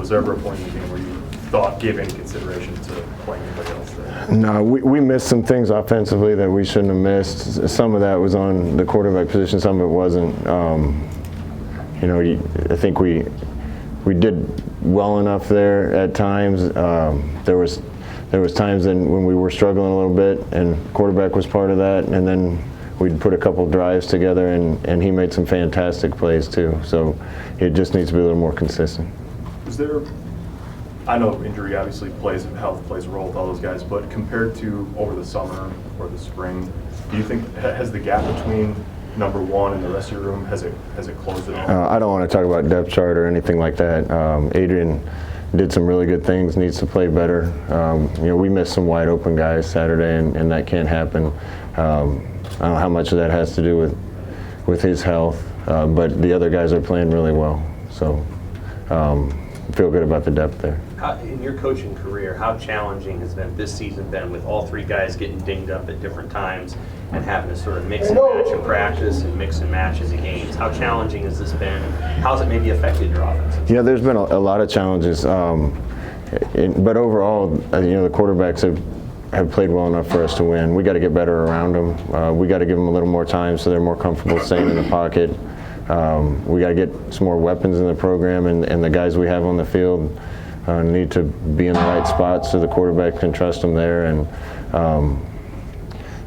Was there ever a point in the game where you gave any consideration to playing anybody else there? No, we missed some things offensively that we shouldn't have missed. Some of that was on the quarterback position, some of it wasn't. I think we did well enough there at times. There was times when we were struggling a little bit, and quarterback was part of that, and then we'd put a couple drives together, and he made some fantastic plays too. So it just needs to be a little more consistent. Was there, I know injury obviously health plays a role with all those guys, but compared to over the summer or the spring, do you think, has the gap between number one and the rest of your room, has it closed at all? I don't want to talk about depth chart or anything like that. Adrian did some really good things, needs to play better. We missed some wide open guys Saturday, and that can't happen. I don't know how much of that has to do with his health, but the other guys are playing really well. So feel good about the depth there. In your coaching career, how challenging has this season been with all three guys getting dinged up at different times and having to sort of mix and match in practice and mix and match as a games? How challenging has this been? How's it maybe affected your offense? Yeah, there's been a lot of challenges, but overall, the quarterbacks have played well enough for us to win. We got to get better around them. We got to give them a little more time so they're more comfortable staying in the pocket. We got to get some more weapons in the program, and the guys we have on the field need to be in the right spots so the quarterback can trust them there. And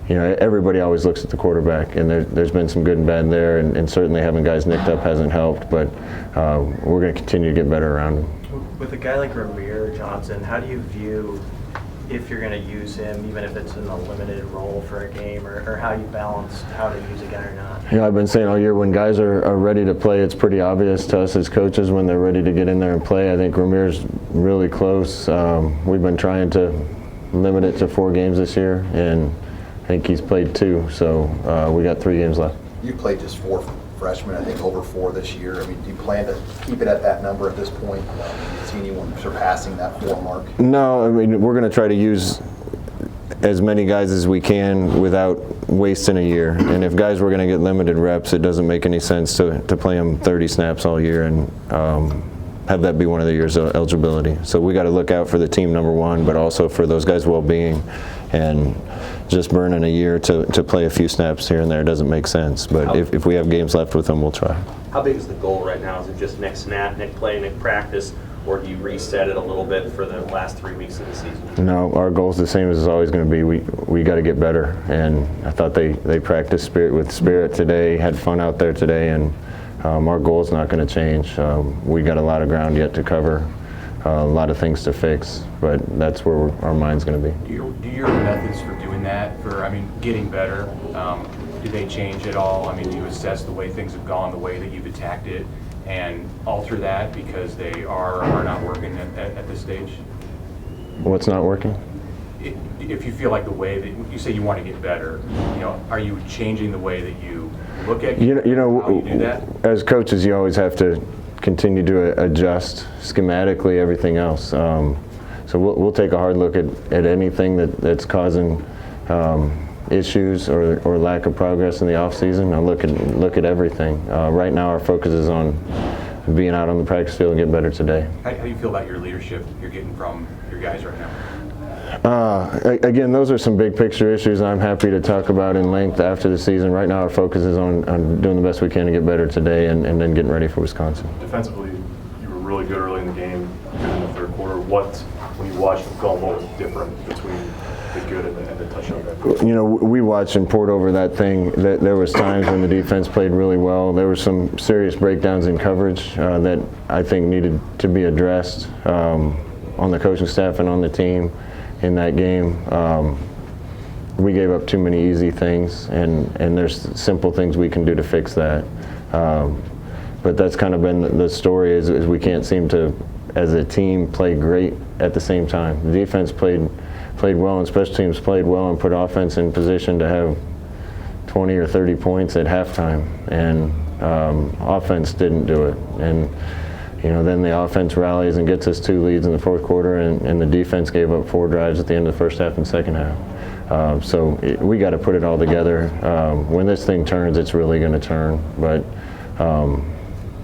everybody always looks at the quarterback, and there's been some good and bad there, and certainly having guys nicked up hasn't helped, but we're going to continue to get better around them. With a guy like Ramir Johnson, how do you view if you're going to use him, even if it's in a limited role for a game, or how you balance how to use a guy or not? I've been saying all year, when guys are ready to play, it's pretty obvious to us as coaches when they're ready to get in there and play. I think Ramir's really close. We've been trying to limit it to 4 games this year, and I think he's played 2, so we got 3 games left. You played just 4 freshmen, I think over 4 this year. I mean, do you plan to keep it at that number at this point? Do you see anyone surpassing that 4 mark? No, I mean, we're going to try to use as many guys as we can without wasting a year. And if guys were going to get limited reps, it doesn't make any sense to play them 30 snaps all year and have that be one of the year's eligibility. So we got to look out for the team, number one, but also for those guys' well-being. And just burning a year to play a few snaps here and there doesn't make sense. But if we have games left with them, we'll try. How big is the goal right now? Is it just next snap, next play, next practice, or do you reset it a little bit for the last 3 weeks of the season? No, our goal is the same as it's always going to be. We got to get better, and I thought they practiced spirit today, had fun out there today, and our goal is not going to change. We got a lot of ground yet to cover, a lot of things to fix, but that's where our mind's going to be. Do your methods for doing that, getting better, do they change at all? I mean, do you assess the way things have gone, the way that you've attacked it, and alter that because they are not working at this stage? What's not working? If you feel like the way that you say you want to get better, are you changing the way that you look at how you do that? As coaches, you always have to continue to adjust schematically everything else. So we'll take a hard look at anything that's causing issues or lack of progress in the off season. I'll look at everything. Right now, our focus is on being out on the practice field and get better today. How do you feel about your leadership you're getting from your guys right now? Again, those are some big picture issues I'm happy to talk about in length after the season. Right now, our focus is on doing the best we can to get better today and then getting ready for Wisconsin. Defensively, you were really good early in the game, good in the third quarter. When you watched the film, what was different between the good and the touchdown? We watched and poured over that thing. There was times when the defense played really well. There were some serious breakdowns in coverage that I think needed to be addressed on the coaching staff and on the team in that game. We gave up too many easy things, and there's simple things we can do to fix that. But that's kind of been the story is we can't seem to, as a team, play great at the same time. The defense played well, and special teams played well and put offense in position to have 20 or 30 points at halftime, and offense didn't do it. And then the offense rallies and gets us 2 leads in the fourth quarter, and the defense gave up 4 drives at the end of the first half and second half. So we got to put it all together. When this thing turns, it's really going to turn, but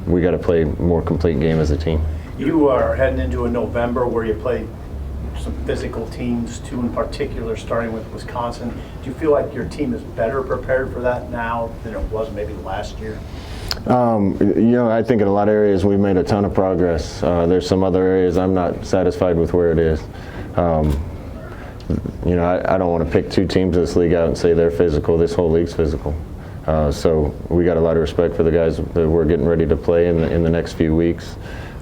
we got to play a more complete game as a team. You are heading into a November where you play some physical teams, two in particular, starting with Wisconsin. Do you feel like your team is better prepared for that now than it was maybe last year? I think in a lot of areas we've made a ton of progress. There's some other areas I'm not satisfied with where it is. I don't want to pick two teams in this league out and say they're physical. This whole league's physical. So we got a lot of respect for the guys that we're getting ready to play in the next few weeks.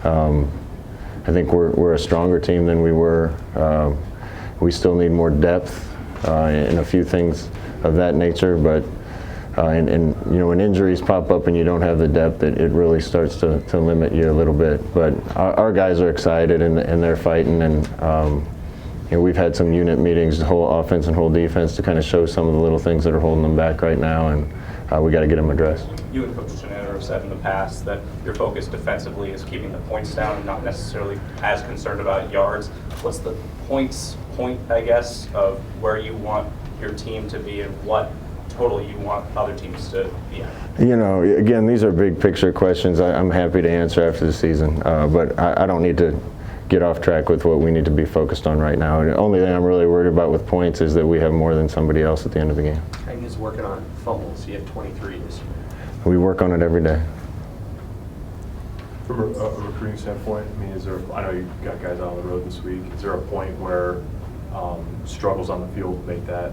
I think we're a stronger team than we were. We still need more depth in a few things of that nature, but when injuries pop up and you don't have the depth, it really starts to limit you a little bit. But our guys are excited and they're fighting, and we've had some unit meetings, the whole offense and whole defense, to kind of show some of the little things that are holding them back right now, and we got to get them addressed. You and Coach Schneider have said in the past that your focus defensively is keeping the points down and not necessarily as concerned about yards. What's the point, I guess, of where you want your team to be and what total you want other teams to be at? Again, these are big picture questions I'm happy to answer after the season, but I don't need to get off track with what we need to be focused on right now. The only thing I'm really worried about with points is that we have more than somebody else at the end of the game. How are you guys working on fumbles? You have 23 this year. We work on it every day. From a recruiting standpoint, I know you got guys out on the road this week. Is there a point where struggles on the field make that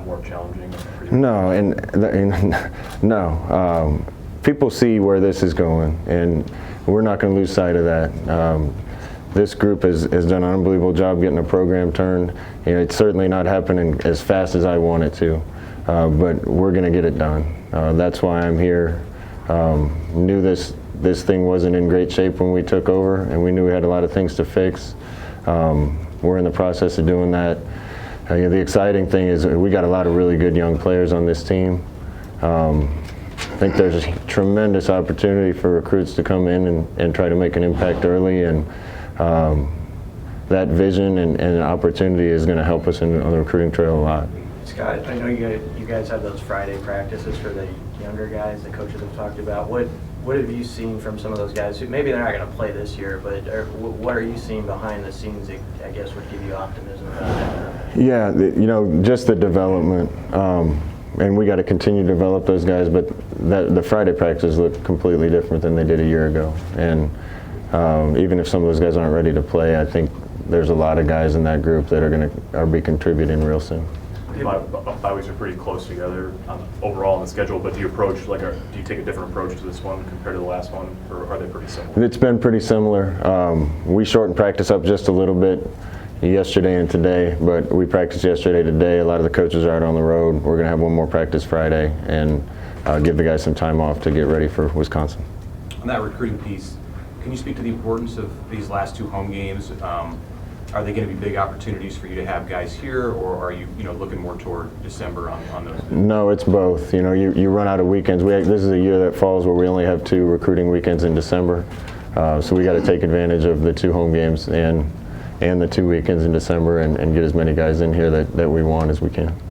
more challenging? No, no. People see where this is going, and we're not going to lose sight of that. This group has done an unbelievable job getting the program turned. It's certainly not happening as fast as I want it to, but we're going to get it done. That's why I'm here. Knew this thing wasn't in great shape when we took over, and we knew we had a lot of things to fix. We're in the process of doing that. The exciting thing is we got a lot of really good young players on this team. I think there's a tremendous opportunity for recruits to come in and try to make an impact early, and that vision and opportunity is going to help us on the recruiting trail a lot. Scott, I know you guys have those Friday practices for the younger guys the coaches have talked about. What have you seen from some of those guys who maybe they're not going to play this year, but what are you seeing behind the scenes that I guess would give you optimism about that? Yeah, just the development. And we got to continue to develop those guys, but the Friday practices look completely different than they did a year ago. And even if some of those guys aren't ready to play, I think there's a lot of guys in that group that are be contributing real soon. Bye weeks are pretty close together overall on the schedule, but do you take a different approach to this one compared to the last one, or are they pretty similar? It's been pretty similar. We shortened practice up just a little bit yesterday and today, but we practiced yesterday, today. A lot of the coaches are out on the road. We're going to have one more practice Friday and give the guys some time off to get ready for Wisconsin. On that recruiting piece, can you speak to the importance of these last two home games? Are they going to be big opportunities for you to have guys here, or are you looking more toward December on those? No, it's both. You run out of weekends. This is a year that falls where we only have 2 recruiting weekends in December, so we got to take advantage of the 2 home games and the 2 weekends in December and get as many guys in here that we want as we can.